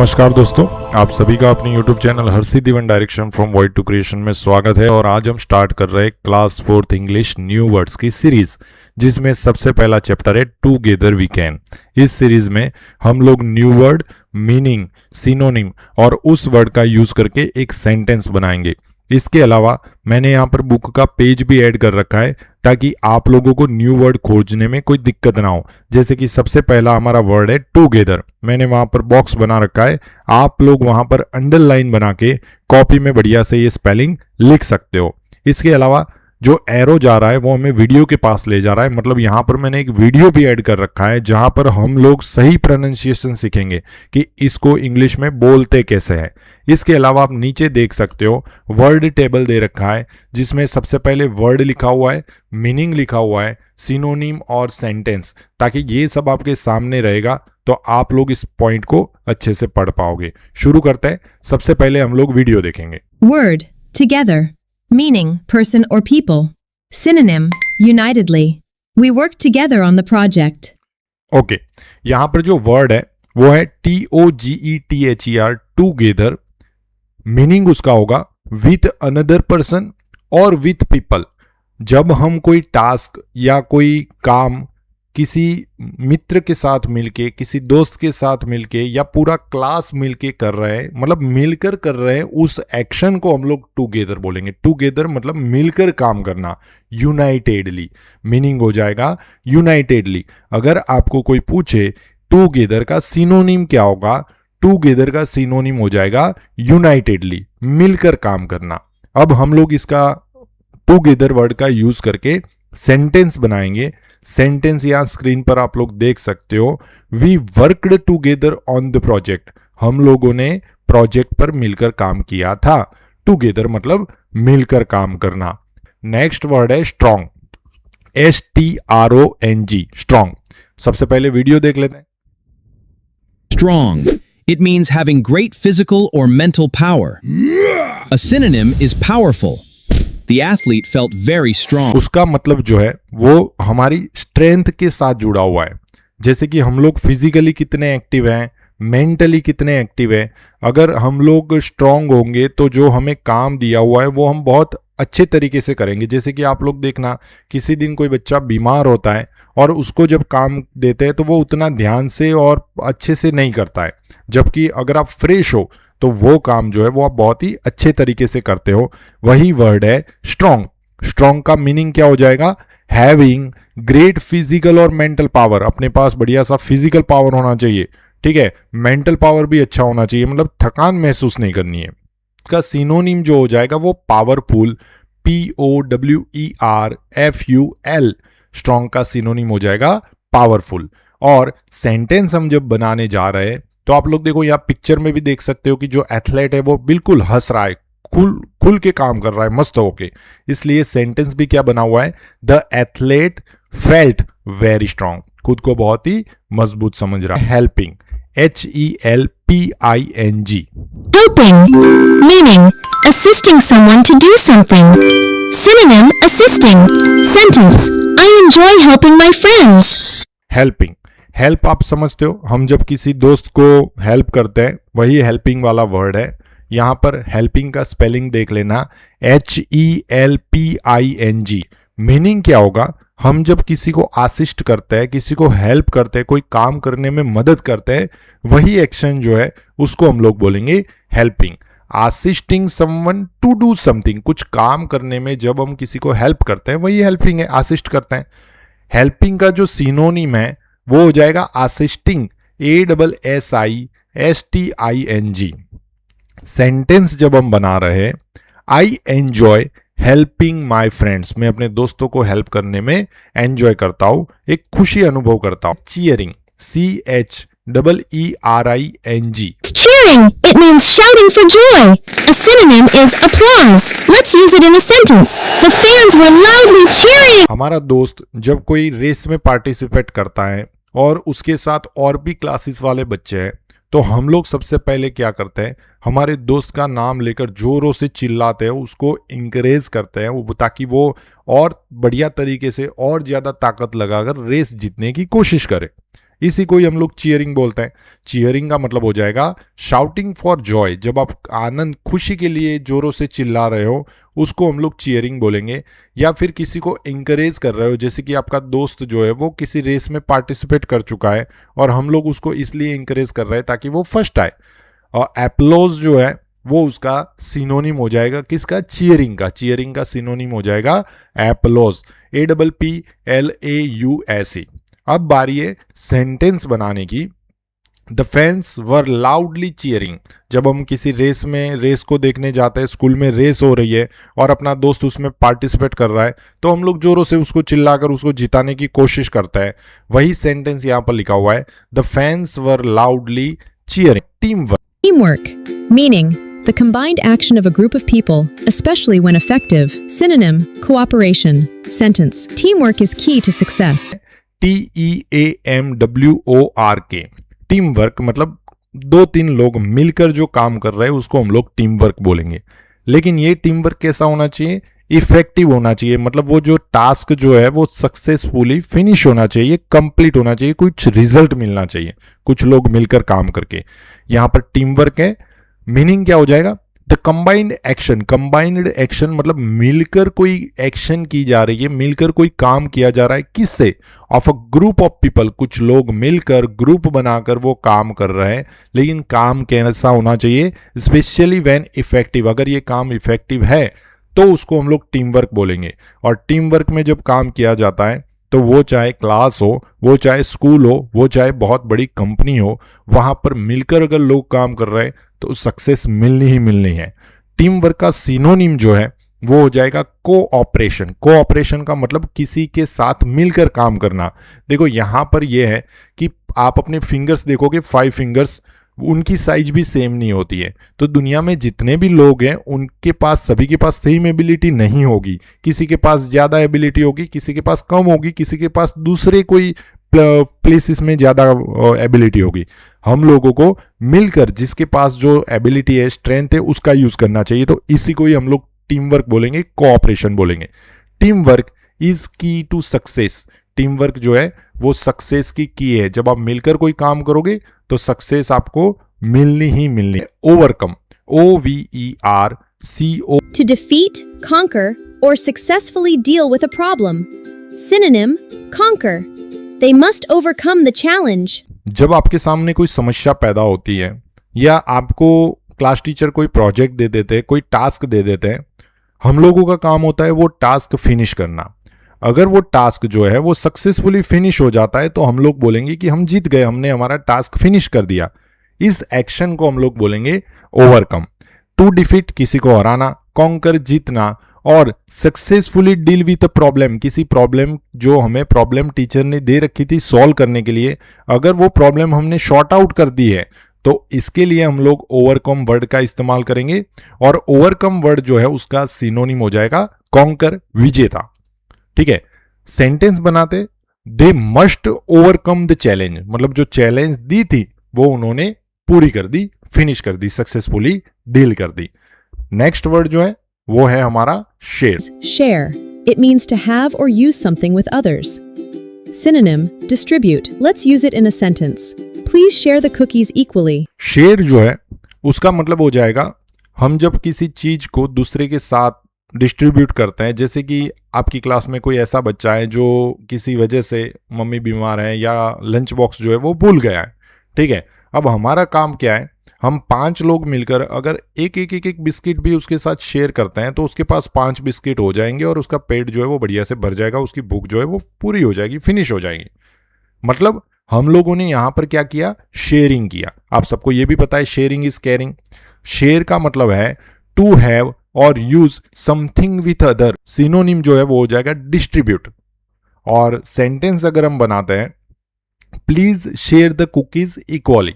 नमस्कार दोस्तों, आप सभी का अपने YouTube channel Harshit one direction from void to creation में स्वागत है। और आज हम स्टार्ट कर रहे हैं class 4th English new words की सीरीज, जिसमें सबसे पहला चैप्टर है टुगेदर वी कैन। इस सीरीज में हम लोग न्यू वर्ड, मीनिंग, सिनोनिम और उस वर्ड का यूज करके एक सेंटेंस बनाएंगे। इसके अलावा मैंने यहाँ पर बुक का पेज भी ऐड कर रखा है ताकि आप लोगों को न्यू वर्ड खोजने में कोई दिक्कत ना हो। जैसे कि सबसे पहला हमारा वर्ड है टुगेदर, मैंने वहां पर बॉक्स बना रखा है, आप लोग वहां पर अंडरलाइन बना के कॉपी में बढ़िया से ये स्पेलिंग लिख सकते हो। इसके अलावा जो एरो जा रहा है वो हमें वीडियो के पास ले जा रहा है, मतलब यहाँ पर मैंने एक वीडियो भी ऐड कर रखा है जहां पर हम लोग सही प्रोनाउंसिएशन सीखेंगे कि इसको इंग्लिश में बोलते कैसे हैं। इसके अलावा आप नीचे देख सकते हो वर्ड टेबल दे रखा है, जिसमें सबसे पहले वर्ड लिखा हुआ है, मीनिंग लिखा हुआ है, सिनोनिम और सेंटेंस, ताकि ये सब आपके सामने रहेगा तो आप लोग इस पॉइंट को अच्छे से पढ़ पाओगे। शुरू करते हैं। सबसे पहले हम लोग वीडियो देखेंगे। Word, together. Meaning, person or people. Synonym, unitedly. We work together on the project. Okay, यहां पर जो वर्ड है वो है TOGETHER, टुगेदर। मीनिंग उसका होगा विथ अनदर पर्सन और विथ पीपल। जब हम कोई टास्क या कोई काम किसी मित्र के साथ मिलके, किसी दोस्त के साथ मिलके या पूरा क्लास मिलके कर रहे हैं, मतलब मिलकर कर रहे हैं, उस एक्शन को हम लोग टुगेदर बोलेंगे। टुगेदर मतलब मिलकर काम करना, यूनाइटेडली। मीनिंग हो जाएगा यूनाइटेडली। अगर आपको कोई पूछे टुगेदर का सिनोनिम क्या होगा, टुगेदर का सिनोनिम हो जाएगा यूनाइटेडली, मिलकर काम करना। अब हम लोग इसका टुगेदर वर्ड का यूज करके सेंटेंस बनाएंगे। सेंटेंस यहां स्क्रीन पर आप लोग देख सकते हो। We worked together on the project, हम लोगों ने प्रोजेक्ट पर मिलकर काम किया था। टुगेदर मतलब मिलकर काम करना। नेक्स्ट वर्ड है स्ट्रॉन्ग, STRONG, स्ट्रॉन्ग। सबसे पहले वीडियो देख लेते हैं। Strong. It means having great physical or mental power. A synonym is powerful. The athlete felt very strong. उसका मतलब जो है वो हमारी स्ट्रेंथ के साथ जुड़ा हुआ है। जैसे कि हम लोग फिजिकली कितने एक्टिव हैं, मेंटली कितने एक्टिव हैं। अगर हम लोग स्ट्रांग होंगे तो जो हमें काम दिया हुआ है वो हम बहुत अच्छे तरीके से करेंगे। जैसे कि आप लोग देखना, किसी दिन कोई बच्चा बीमार होता है और उसको जब काम देते हैं तो वो उतना ध्यान से और अच्छे से नहीं करता है, जबकि अगर आप फ्रेश हो तो वो काम जो है वो आप बहुत ही अच्छे तरीके से करते हो। वही वर्ड है स्ट्रॉन्ग। स्ट्रॉन्ग का मीनिंग क्या हो जाएगा? हैविंग ग्रेट फिजिकल और मेंटल पावर। अपने पास बढ़िया सा फिजिकल पावर होना चाहिए, ठीक है, मेंटल पावर भी अच्छा होना चाहिए, मतलब थकान महसूस नहीं करनी है। इसका सिनोनिम जो हो जाएगा वो पावरफुल, POWERFUL। स्ट्रॉन्ग का सिनोनिम हो जाएगा पावरफुल। और सेंटेंस हम जब बनाने जा रहे हैं तो आप लोग देखो, यहाँ पिक्चर में भी देख सकते हो कि जो एथलेट है वो बिल्कुल हंस रहा है, खुल के काम कर रहा है मस्त होके। इसलिए सेंटेंस भी क्या बना हुआ है? The athlete felt very strong, खुद को बहुत ही मजबूत समझ रहा है। Helping, HELPING। Helping, meaning assisting someone to do something. Synonym, assisting. Sentence, I enjoy helping my friends. Helping, help आप समझते हो, हम जब किसी दोस्त को हेल्प करते हैं वही हेल्पिंग वाला वर्ड है। यहां पर हेल्पिंग का स्पेलिंग देख लेना, HELPING। मीनिंग क्या होगा? हम जब किसी को असिस्ट करते हैं, किसी को हेल्प करते हैं, कोई काम करने में मदद करते हैं, वही एक्शन जो है उसको हम लोग बोलेंगे helping. Assisting someone to do something, कुछ काम करने में जब हम किसी को हेल्प करते हैं वही हेल्पिंग है, असिस्ट करते हैं। हेल्पिंग का जो सिनोनिम है वो हो जाएगा असिस्टिंग, ASSISTING। सेंटेंस जब हम बना रहे हैं, I enjoy helping my friends, मैं अपने दोस्तों को हेल्प करने में एंजॉय करता हूं, एक खुशी अनुभव करता हूं। Cheering, CHEERING। Cheering, it means shouting for joy. A synonym is applause. Let's use it in a sentence. The fans were loudly cheering. हमारा दोस्त जब कोई रेस में पार्टिसिपेट करता है और उसके साथ और भी क्लासेस वाले बच्चे हैं, तो हम लोग सबसे पहले क्या करते हैं? हमारे दोस्त का नाम लेकर जोरों से चिल्लाते हैं, उसको इंकरेज करते हैं वो, ताकि वो और बढ़िया तरीके से और ज़्यादा ताकत लगाकर रेस जीतने की कोशिश करे। इसी को ही हम लोग चीयरिंग बोलते हैं। चीयरिंग का मतलब हो जाएगा शाउटिंग फॉर जॉय, जब आप आनंद खुशी के लिए जोरों से चिल्ला रहे हो उसको हम लोग चीयरिंग बोलेंगे। या फिर किसी को इंकरेज कर रहे हो, जैसे कि आपका दोस्त जो है वो किसी रेस में पार्टिसिपेट कर चुका है और हम लोग उसको इसलिए इंकरेज कर रहे हैं ताकि वो फर्स्ट आए। और एप्लॉज जो है वो उसका सिनोनिम हो जाएगा किसका, चीयरिंग का। चीयरिंग का सिनोनिम हो जाएगा एप्लॉज, APPLAUSE। अब बारी है सेंटेंस बनाने की। The fans were loudly cheering, जब हम किसी रेस को देखने जाते हैं, स्कूल में रेस हो रही है और अपना दोस्त उसमें पार्टिसिपेट कर रहा है तो हम लोग जोरों से उसको चिल्लाकर उसको जिताने की कोशिश करते हैं। वही सेंटेंस यहाँ पर लिखा हुआ है, the fans were loudly cheering. Team work. Teamwork, meaning the combined action of a group of people, especially when effective. Synonym, cooperation. Sentence, teamwork is key to success. TEAMWORK। Team work मतलब 2-3 लोग मिलकर जो काम कर रहे हैं उसको हम लोग टीम वर्क बोलेंगे। लेकिन ये टीम वर्क कैसा होना चाहिए, इफेक्टिव होना चाहिए। मतलब वो जो टास्क जो है वो सक्सेसफुली फिनिश होना चाहिए, कंप्लीट होना चाहिए, कुछ रिजल्ट मिलना चाहिए कुछ लोग मिलकर काम करके। यहां पर टीम वर्क है, मीनिंग क्या हो जाएगा, the combined action. Combined action मतलब मिलकर कोई एक्शन की जा रही है, मिलकर कोई काम किया जा रहा है, किससे, of a group of people. कुछ लोग मिलकर ग्रुप बनाकर वो काम कर रहे हैं, लेकिन काम कैसा होना चाहिए, स्पेशली व्हेन इफेक्टिव। अगर ये काम इफेक्टिव है तो उसको हम लोग टीम वर्क बोलेंगे। और टीम वर्क में जब काम किया जाता है तो वो चाहे क्लास हो, वो चाहे स्कूल हो, वो चाहे बहुत बड़ी कंपनी हो, वहां पर मिलकर अगर लोग काम कर रहे हैं तो सक्सेस मिलनी ही मिलनी है। टीम वर्क का सिनोनिम जो है वो हो जाएगा कोऑपरेशन। कोऑपरेशन का मतलब किसी के साथ मिलकर काम करना। देखो यहां पर यह है कि आप अपने फिंगर्स देखोगे, 5 फिंगर्स, उनकी साइज भी सेम नहीं होती है। तो दुनिया में जितने भी लोग हैं उनके पास, सभी के पास सेम एबिलिटी नहीं होगी। किसी के पास ज्यादा एबिलिटी होगी, किसी के पास कम होगी, किसी के पास दूसरे कोई प्लेसेस में ज्यादा एबिलिटी होगी। हम लोगों को मिलकर जिसके पास जो एबिलिटी है, स्ट्रेंथ है, उसका यूज करना चाहिए। तो इसी को ही हम लोग टीम वर्क बोलेंगे, कोऑपरेशन बोलेंगे। टीम वर्क इज की टू सक्सेस। टीम वर्क जो है वो सक्सेस की है। जब आप मिलकर कोई काम करोगे तो सक्सेस आपको मिलनी ही मिलनी है। Overcome, OVERCO। To defeat, conquer, or successfully deal with a problem. Synonym, conquer. They must overcome the challenge. जब आपके सामने कोई समस्या पैदा होती है या आपको क्लास टीचर कोई प्रोजेक्ट दे देते हैं, कोई टास्क दे देते हैं, हम लोगों का काम होता है वो टास्क फिनिश करना। अगर वो टास्क जो है वो सक्सेसफुली फिनिश हो जाता है तो हम लोग बोलेंगे कि हम जीत गए, हमने हमारा टास्क फिनिश कर दिया। इस एक्शन को हम लोग बोलेंगे ओवरकम। टू डिफीट किसी को हराना, कॉन्कर जीतना, और successfully deal with a problem, किसी प्रॉब्लम जो हमें प्रॉब्लम टीचर ने दे रखी थी सॉल्व करने के लिए, अगर वो प्रॉब्लम हमने शॉर्ट आउट कर दी है तो इसके लिए हम लोग ओवरकम वर्ड का इस्तेमाल करेंगे। और ओवरकम वर्ड जो है उसका सिनोनिम हो जाएगा कॉन्कर, विजेता। ठीक है, सेंटेंस बनाते, they must overcome the challenge, मतलब जो चैलेंज दी थी वो उन्होंने पूरी कर दी, फिनिश कर दी, सक्सेसफुली डील कर दी। नेक्स्ट वर्ड जो है वो है हमारा share. Share. It means to have or use something with others. Synonym, distribute. Let's use it in a sentence. Please share the cookies equally. Share जो है उसका मतलब हो जाएगा हम जब किसी चीज को दूसरे के साथ डिस्ट्रीब्यूट करते हैं। जैसे कि आपकी क्लास में कोई ऐसा बच्चा है जो किसी वजह से मम्मी बीमार है या लंच बॉक्स जो है वो भूल गया है। ठीक है, अब हमारा काम क्या है, हम 5 लोग मिलकर अगर एक बिस्किट भी उसके साथ शेयर करते हैं तो उसके पास 5 बिस्किट हो जाएंगे और उसका पेट जो है वो बढ़िया से भर जाएगा, उसकी भूख जो है वो पूरी हो जाएगी, फिनिश हो जाएगी। मतलब हम लोगों ने यहां पर क्या किया, शेयरिंग किया। आप सबको ये भी पता है शेयरिंग इज केयरिंग। शेयर का मतलब है टू हैव और use something with other. Synonym जो है वो हो जाएगा डिस्ट्रीब्यूट। और सेंटेंस अगर हम बनाते हैं, please share the cookies equally.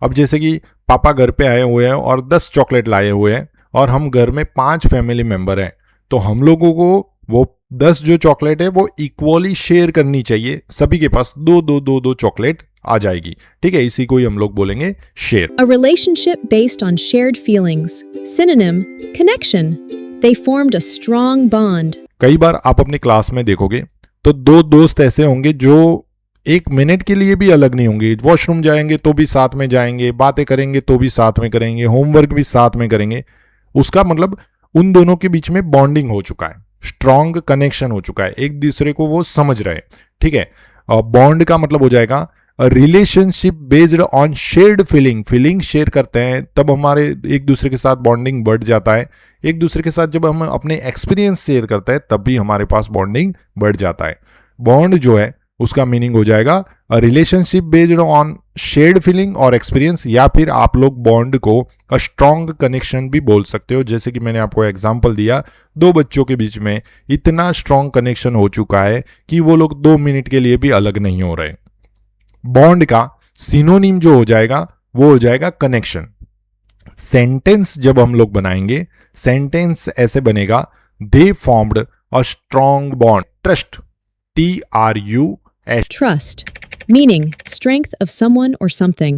अब जैसे कि पापा घर पे आए हुए हैं और 10 चॉकलेट लाए हुए हैं और हम घर में 5 फैमिली मेंबर हैं, तो हम लोगों को वो 10 जो चॉकलेट है वो इक्वली शेयर करनी चाहिए। सभी के पास 2 चॉकलेट आ जाएगी। ठीक है, इसी को ही हम लोग बोलेंगे share. A relationship based on shared feelings. Synonym, connection. They formed a strong bond. कई बार आप अपनी क्लास में देखोगे तो 2 दोस्त ऐसे होंगे जो एक मिनट के लिए भी अलग नहीं होंगे। वॉशरूम जाएंगे तो भी साथ में जाएंगे, बातें करेंगे तो भी साथ में करेंगे, होमवर्क भी साथ में करेंगे। उसका मतलब उन दोनों के बीच में बॉन्डिंग हो चुका है, स्ट्रॉन्ग कनेक्शन हो चुका है, एक दूसरे को वो समझ रहे हैं। ठीक है, बॉन्ड का मतलब हो जाएगा relationship based on shared feeling share करते हैं तब हमारे एक दूसरे के साथ बॉन्डिंग बढ़ जाता है। एक दूसरे के साथ जब हम अपने एक्सपीरियंस शेयर करते हैं तब भी हमारे पास बॉन्डिंग बढ़ जाता है। बॉन्ड जो है उसका मीनिंग हो जाएगा relationship based on shared feeling और एक्सपीरियंस, या फिर आप लोग बॉन्ड को स्ट्रॉन्ग कनेक्शन भी बोल सकते हो। जैसे कि मैंने आपको एग्जांपल दिया, दो बच्चों के बीच में इतना स्ट्रॉन्ग कनेक्शन हो चुका है कि वो लोग 2 मिनट के लिए भी अलग नहीं हो रहे। बॉन्ड का सिनोनिम जो हो जाएगा वो हो जाएगा कनेक्शन। सेंटेंस जब हम लोग बनाएंगे, सेंटेंस ऐसे बनेगा, दे formed a strong bond, trust, TRUST। Trust. Meaning, strength of someone or something.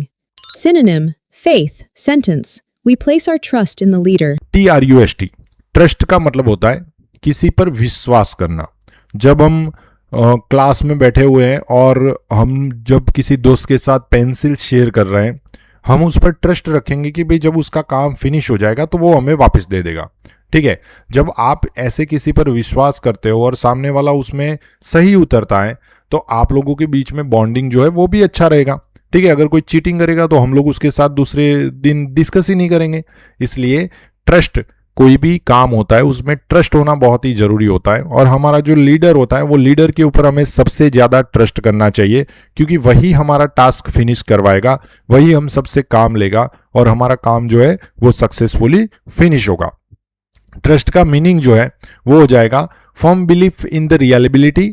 Synonym, faith. Sentence, we place our trust in the leader. TRUST, trust का मतलब होता है किसी पर विश्वास करना। जब हम क्लास में बैठे हुए हैं और हम जब किसी दोस्त के साथ पेंसिल शेयर कर रहे हैं, हम उस पर ट्रस्ट रखेंगे कि भाई जब उसका काम फिनिश हो जाएगा तो वो हमें वापस दे देगा। ठीक है, जब आप ऐसे किसी पर विश्वास करते हो और सामने वाला उसमें सही उतरता है तो आप लोगों के बीच में बॉन्डिंग जो है वो भी अच्छा रहेगा। ठीक है, अगर कोई चीटिंग करेगा तो हम लोग उसके साथ दूसरे दिन डिस्कस ही नहीं करेंगे। इसलिए ट्रस्ट, कोई भी काम होता है उसमें ट्रस्ट होना बहुत ही जरूरी होता है। और हमारा जो लीडर होता है वो लीडर के ऊपर हमें सबसे ज्यादा ट्रस्ट करना चाहिए, क्योंकि वही हमारा टास्क फिनिश करवाएगा, वही हम सबसे काम लेगा और हमारा काम जो है वो सक्सेसफुली फिनिश होगा। ट्रस्ट का मीनिंग जो है वो हो जाएगा firm belief in the reliability,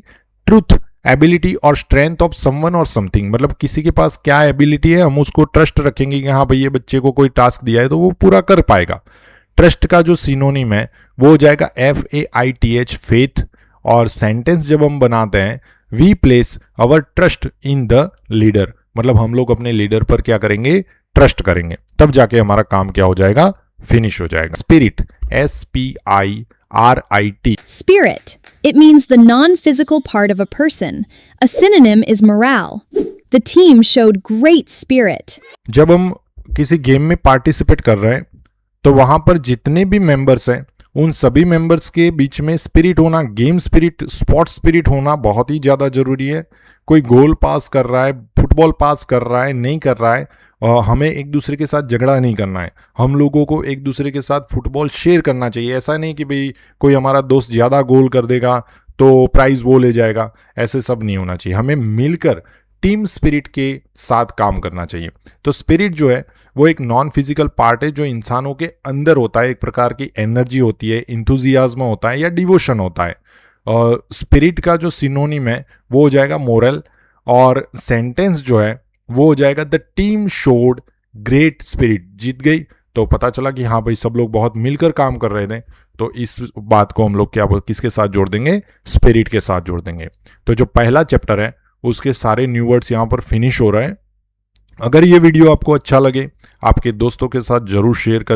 truth, ability और स्ट्रेंथ ऑफ समवन और समथिंग। मतलब किसी के पास क्या एबिलिटी है, हम उसको ट्रस्ट रखेंगे कि हाँ भाई ये बच्चे को कोई टास्क दिया है तो वो पूरा कर पाएगा। ट्रस्ट का जो सिनोनिम है वो हो जाएगा FAITH, फेथ। और सेंटेंस जब हम बनाते हैं, we place our trust in the leader, मतलब हम लोग अपने लीडर पर क्या करेंगे, ट्रस्ट करेंगे, तब जाके हमारा काम क्या हो जाएगा, फिनिश हो जाएगा। Spirit, SPIRIT। Spirit. It means the non-physical part of a person. A synonym is morale. The team showed great spirit. जब हम किसी गेम में पार्टिसिपेट कर रहे हैं तो वहां पर जितने भी मेंबर्स हैं उन सभी मेंबर्स के बीच में स्पिरिट होना, गेम स्पिरिट, स्पोर्ट्स स्पिरिट होना बहुत ही ज़्यादा ज़रूरी है। कोई गोल पास कर रहा है, फुटबॉल पास कर रहा है, नहीं कर रहा है, हमें एक दूसरे के साथ झगड़ा नहीं करना है। हम लोगों को एक दूसरे के साथ फुटबॉल शेयर करना चाहिए। ऐसा नहीं कि भाई कोई हमारा दोस्त ज़्यादा गोल कर देगा तो प्राइज़ वो ले जाएगा, ऐसे सब नहीं होना चाहिए। हमें मिलकर टीम स्पिरिट के साथ काम करना चाहिए। तो स्पिरिट जो है वो एक नॉन फिजिकल पार्ट है जो इंसानों के अंदर होता है, एक प्रकार की एनर्जी होती है, इंथुजियाज्म होता है या डिवोशन होता है। और स्पिरिट का जो सिनोनिम है वो हो जाएगा मोरल, और सेंटेंस जो है वो हो जाएगा the team showed great spirit. जीत गई तो पता चला कि हाँ भाई सब लोग बहुत मिलकर काम कर रहे थे, तो इस बात को हम लोग क्या किसके साथ जोड़ देंगे, स्पिरिट के साथ जोड़ देंगे। तो जो पहला चैप्टर है उसके सारे न्यू वर्ड्स यहाँ पर फिनिश हो रहे हैं। अगर ये वीडियो आपको अच्छा लगे, आपके दोस्तों के साथ जरूर शेयर कर